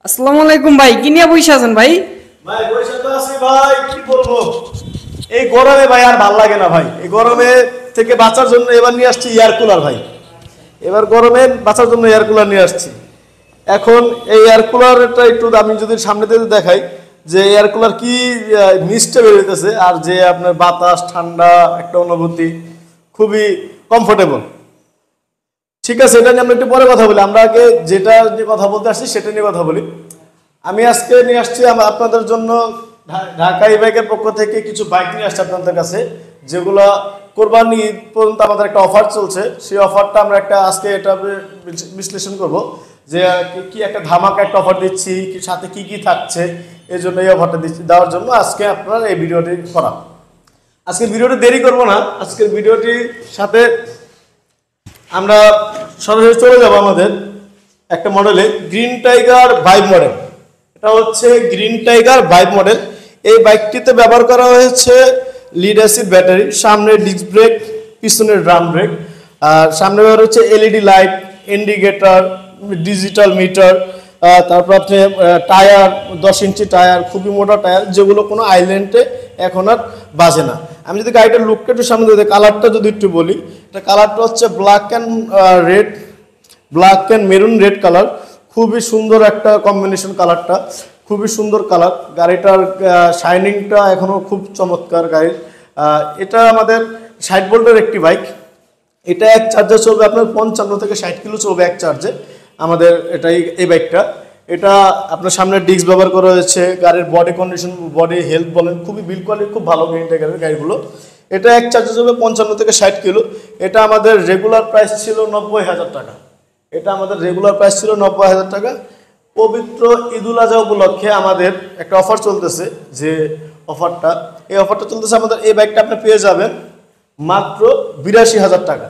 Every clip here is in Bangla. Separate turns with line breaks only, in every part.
আসসালামু আলাইকুম ভাই, কি নিয়ে বসে আছেন ভাই?
ভাই বসে তো আছি ভাই, কি বলবো। এই গরমে ভাই আর ভাল লাগে না ভাই। এই গরমে থেকে বাঁচার জন্য এবার নিয়ে আসছি এয়ার কুলার ভাই। এবার গরমে বাঁচার জন্য এয়ার কুলার নিয়ে আসছি। এখন এই এয়ার কুলারটা একটু আমি যদি সামনে থেকে দেখাই যে এয়ার কুলার কি মিস্টে বেরোতেছে, আর যে আপনার বাতাস ঠান্ডা একটা অনুভূতি, খুবই কমফোর্টেবল। ঠিক আছে, এটা নিয়ে আমরা একটু পরে কথা বলি। আমরা আগে যেটা নিয়ে কথা বলতে আসছি সেটা নিয়ে কথা বলি। আমি আজকে নিয়ে আসছি আপনাদের জন্য ঢাকা ই-বাইকের পক্ষ থেকে কিছু বাইক নিয়ে আসছি আপনাদের কাছে, যেগুলো কোরবানি ঈদ পর্যন্ত আমাদের একটা অফার চলছে। সেই অফারটা আমরা আজকে এটা বিশ্লেষণ করব যে কি একটা ধামাকা একটা অফার দিচ্ছি, সাথে কি কি থাকছে। এই জন্য এই অফারটা দেওয়ার জন্য আজকে আপনার এই ভিডিওটি করা। আজকের ভিডিওটি দেরি করব না, আজকের ভিডিওটির সাথে আমরা সরাসরি চলে যাব আমাদের একটা মডেলে, গ্রিন টাইগার ভাইব মডেল। এটা হচ্ছে গ্রিন টাইগার ভাইব মডেল। এই বাইকটিতে ব্যবহার করা হয়েছে লিড অ্যাসিড ব্যাটারি, সামনে ডিস্ক ব্রেক, পিছনে ড্রাম ব্রেক, আর সামনে ব্যবহার হচ্ছে LED light, indicator, digital meter. তারপর আপনি টায়ার 10 ইঞ্চি টায়ার, খুবই মোটা টায়ার, যেগুলো কোনো আইল্যান্ডে এখন আর বাজে না। আমি যদি গাড়িটার লুকটা একটু সামনে দিই, কালারটা যদি একটু বলি, এটা কালারটা হচ্ছে black and maroon red colour. খুবই সুন্দর একটা কম্বিনেশন, কালারটা খুবই সুন্দর কালার। গাড়িটার শাইনিংটা এখনও খুব চমৎকার গাড়ির। এটা আমাদের 60 ভোল্টের একটি বাইক। এটা এক চার্জে চলবে আপনার 55 থেকে 60 কিলো চলবে এক চার্জে আমাদের এই বাইকটা। এটা আপনার সামনে ডিস্ক ব্যবহার করা হয়েছে। গাড়ির বডি কন্ডিশন, বডি হেলথ বলেন, খুবই বিল্ড কোয়ালিটি খুব ভালো গ্রিন টাইগারের গাড়িগুলো। এটা এক চার্জে চলবে 55 থেকে 60 কিলো। এটা আমাদের রেগুলার প্রাইস ছিল 90,000 টাকা। এটা আমাদের রেগুলার প্রাইস ছিল 90,000 টাকা। পবিত্র ঈদুল আজহা উপলক্ষে আমাদের একটা অফার চলতেছে, যে এই অফারটা চলতেছে আমাদের এই বাইকটা আপনি পেয়ে যাবেন মাত্র 82,000 টাকা।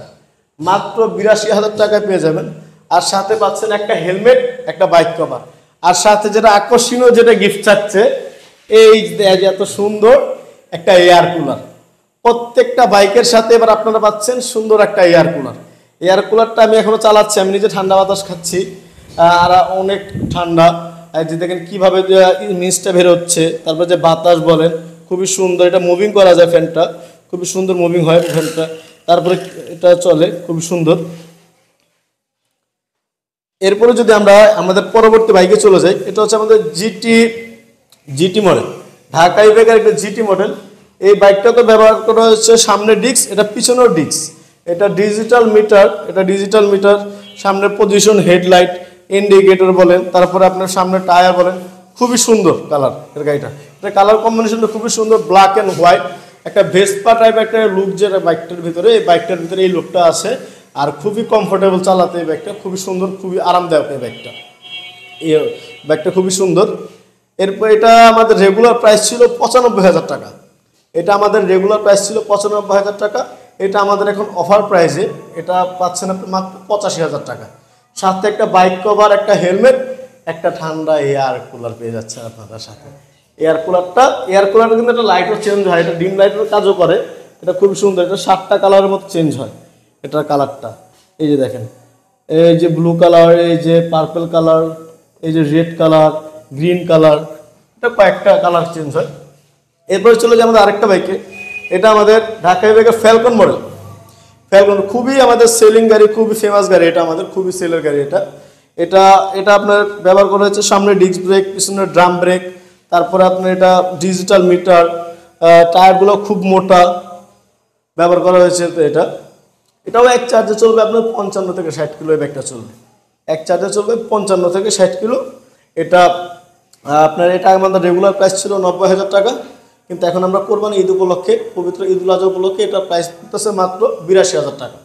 মাত্র 82,000 টাকায় পেয়ে যাবেন। আর সাথে পাচ্ছেন একটা হেলমেট, একটা বাইক কভার, আর সাথে যেটা আকর্ষণীয় যেটা গিফট চাচ্ছে, এই এত সুন্দর একটা এয়ার কুলার। প্রত্যেকটা বাইকের সাথে এবার আপনারা পাচ্ছেন সুন্দর একটা এয়ার কুলার। এয়ার কুলারটা আমি এখনো চালাচ্ছি, আমি নিজে ঠান্ডা বাতাস খাচ্ছি, আর অনেক ঠান্ডা। যে দেখেন কীভাবে মিস্টটা বের হচ্ছে, তারপর যে বাতাস বলেন খুবই সুন্দর। এটা মুভিং করা যায়, ফ্যানটা খুবই সুন্দর মুভিং হয় ফ্যানটা। তারপরে এটা চলে খুবই সুন্দর। এরপরে যদি আমরা আমাদের পরবর্তী বাইকে চলে যাই, এটা হচ্ছে আমাদের জিটি মডেল, ঢাকা ই-বাইকের একটা জিটি মডেল। এই বাইকটা তো ব্যবহার করা হচ্ছে সামনে ডিস্ক, এটা পিছনেও ডিস্ক। এটা ডিজিটাল মিটার, সামনে পজিশন, হেডলাইট, ইন্ডিকেটর বলেন, তারপরে আপনার সামনে টায়ার বলেন, খুবই সুন্দর কালার এর গাড়িটা। এটা কালার কম্বিনেশনটা খুবই সুন্দর, ব্ল্যাক অ্যান্ড হোয়াইট, একটা ভেসপা টাইপ একটা লুক যেটা বাইকটার ভিতরে, এই বাইকটার ভিতরে এই লুকটা আছে। আর খুবই কমফোর্টেবল চালাতে এই বাইকটা, খুবই সুন্দর, খুবই আরামদায়ক এই বাইকটা খুবই সুন্দর। এরপর এটা আমাদের রেগুলার প্রাইস ছিল 95,000 টাকা। এটা আমাদের রেগুলার প্রাইস ছিল 95,000 টাকা। এটা আমাদের এখন অফার প্রাইসে এটা পাচ্ছেন আপনি মাত্র 85,000 টাকা। সাথে একটা বাইক কভার, একটা হেলমেট, একটা ঠান্ডা এয়ার কুলার পেয়ে যাচ্ছেন আপনাদের সাথে। এয়ার কুলারটা কিন্তু একটা লাইটও চেঞ্জ হয়, এটা ডিম লাইটের কাজও করে। এটা খুব সুন্দর, এটা 7টা কালারের মতো চেঞ্জ হয় এটার কালারটা। এই যে দেখেন, এই যে ব্লু কালার, এই যে পার্পল কালার, এই যে রেড কালার, গ্রিন কালার, এটা কয়েকটা কালার চেঞ্জ হয়। এরপরে চলে যায় আমাদের আরেকটা বাইকে। এটা আমাদের ঢাকা ই-বাইকের ফ্যালকন মডেল। ফ্যালকন খুবই আমাদের সেলিং গাড়ি, খুবই ফেমাস গাড়ি, এটা আমাদের খুবই সেলের গাড়ি। এটা আপনার ব্যবহার করা হচ্ছে সামনে ডিস্ক ব্রেক, পিছনে ড্রাম ব্রেক, তারপরে আপনার এটা ডিজিটাল মিটার, টায়ারগুলো খুব মোটা ব্যবহার করা হয়েছে। তো এটাও এক চার্জে চলবে আপনার 55 থেকে 60 কিলো। এই ব্যাগটা চলবে এক চার্জে চলবে 55 থেকে 60 কিলো। এটা আমাদের রেগুলার প্রাইস ছিল 90,000 টাকা, কিন্তু এখন আমরা কোরবানি ঈদ উপলক্ষে, পবিত্র ঈদুল আজহা উপলক্ষে এটা প্রাইস দিতেছে মাত্র 82,000 টাকা।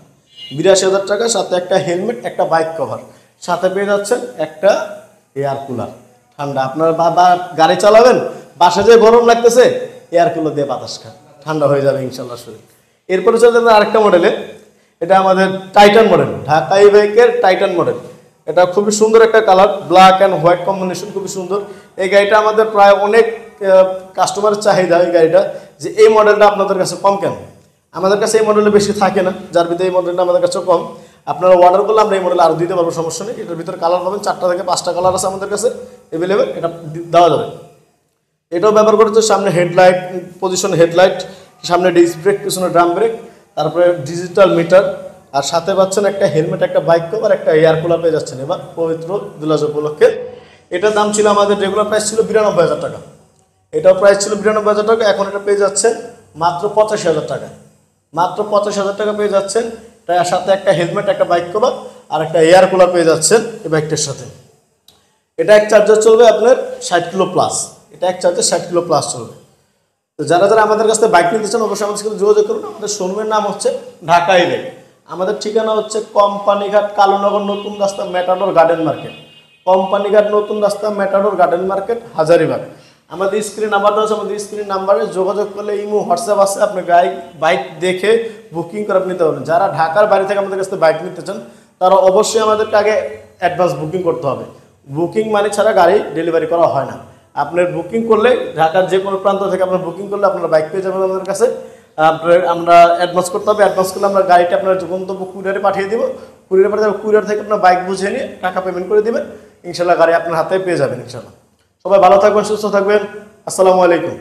82,000 টাকা, সাথে একটা হেলমেট, একটা বাইক কভার, সাথে পেয়ে যাচ্ছেন একটা এয়ার কুলার। ঠান্ডা আপনার গাড়ি চালাবেন, বাসা যে গরম লাগতেছে, এয়ার কুলার দিয়ে বাতাস খান, ঠান্ডা হয়ে যাবে ইনশাল্লাহ শরীর। এরপরে চলে যাবে আরেকটা মডেলে, এটা আমাদের টাইটান মডেল, ঢাকা ই-বাইকের টাইটান মডেল। এটা খুবই সুন্দর একটা colour, black and white combination, খুবই সুন্দর। এই গাড়িটা আমাদের প্রায় অনেক কাস্টমারের চাহিদা এই গাড়িটা, যে এই মডেলটা আপনাদের কাছে কম কেন। আমাদের কাছে এই মডেলটা বেশি থাকে না, যার ভিতরে এই মডেলটা আমাদের কাছে কম। আপনারা অর্ডার করলে আমরা এই মডেল আরও দিতে পারবো, সমস্যা নেই। এটার ভিতরে কালার পাবেন 4টা থেকে 5টা কালার আছে আমাদের কাছে অ্যাভেলেবেল, এটা দেওয়া যাবে। এটাও ব্যবহার করেছে সামনে হেডলাইট, পজিশন হেডলাইট, সামনে ডিস্ক ব্রেক, পিছনে ড্রাম ব্রেক, তারপরে ডিজিটাল মিটার, আর সাথে পাচ্ছেন একটা হেলমেট, একটা বাইক কভার, একটা এয়ার কুলার পেয়ে যাচ্ছেন এবার পবিত্র দুলাজ উপলক্ষে। এটার দাম ছিল আমাদের রেগুলার প্রাইস ছিল 92,000 টাকা, এটাও প্রাইস ছিল 92,000 টাকা, এখন এটা পেয়ে যাচ্ছেন মাত্র 85,000 টাকায়। মাত্র 85,000 টাকা পেয়ে যাচ্ছেন। তার সাথে একটা হেলমেট, একটা বাইক কভার আর একটা এয়ার কুলার পেয়ে যাচ্ছেন এই বাইকটার সাথে। এটা এক চার্জার চলবে আপনার 60 কিলো প্লাস, এটা এক চার্জার 60 কিলো প্লাস চলবে। তো যারা যারা আমাদের কাছ থেকে বাইক নিতে চান অবশ্যই আমাদের সাথে যোগাযোগ করুন। আমাদের শোরুমের নাম হচ্ছে ঢাকা ইলেক, আমাদের ঠিকানা হচ্ছে কোম্পানিঘাট কালুনগর নতুন রাস্তা মেটাডোর গার্ডেন মার্কেট, কোম্পানিঘাট নতুন রাস্তা মেটাডোর গার্ডেন মার্কেট হাজারীবাগ। আমাদের স্ক্রিন নাম্বারটা হচ্ছে, আমাদের স্ক্রিন নাম্বারে যোগাযোগ করলে ইমো হোয়াটসঅ্যাপ আছে, আপনি বাইক দেখে বুকিং করে আপনি নিতে পারবেন। যারা ঢাকার বাড়ি থেকে আমাদের কাছ থেকে বাইক নিতে চান তারা অবশ্যই আমাদেরকে আগে অ্যাডভান্স বুকিং করতে হবে। বুকিং মানে ছাড়া গাড়ি ডেলিভারি করা হয় না। আপনার বুকিং করলে ঢাকার যে কোনো প্রান্ত থেকে আপনার বুকিং করলে আপনারা বাইক পেয়ে যাবেন আমাদের কাছে। আমরা অ্যাডভান্স করতে হবে, অ্যাডভান্স করলে আমরা গাড়িটা আপনার গন্তব্য কুরিয়ারে পাঠিয়ে দিব, কুরিয়ারে পাঠিয়ে কুরিয়ার থেকে আপনার বাইক বুঝিয়ে নিয়ে টাকা পেমেন্ট করে দেবেন, ইনশাল্লাহ গাড়ি আপনার হাতে পেয়ে যাবেন ইনশাল্লাহ। সবাই ভালো থাকবেন, সুস্থ থাকবেন, আসসালামু আলাইকুম।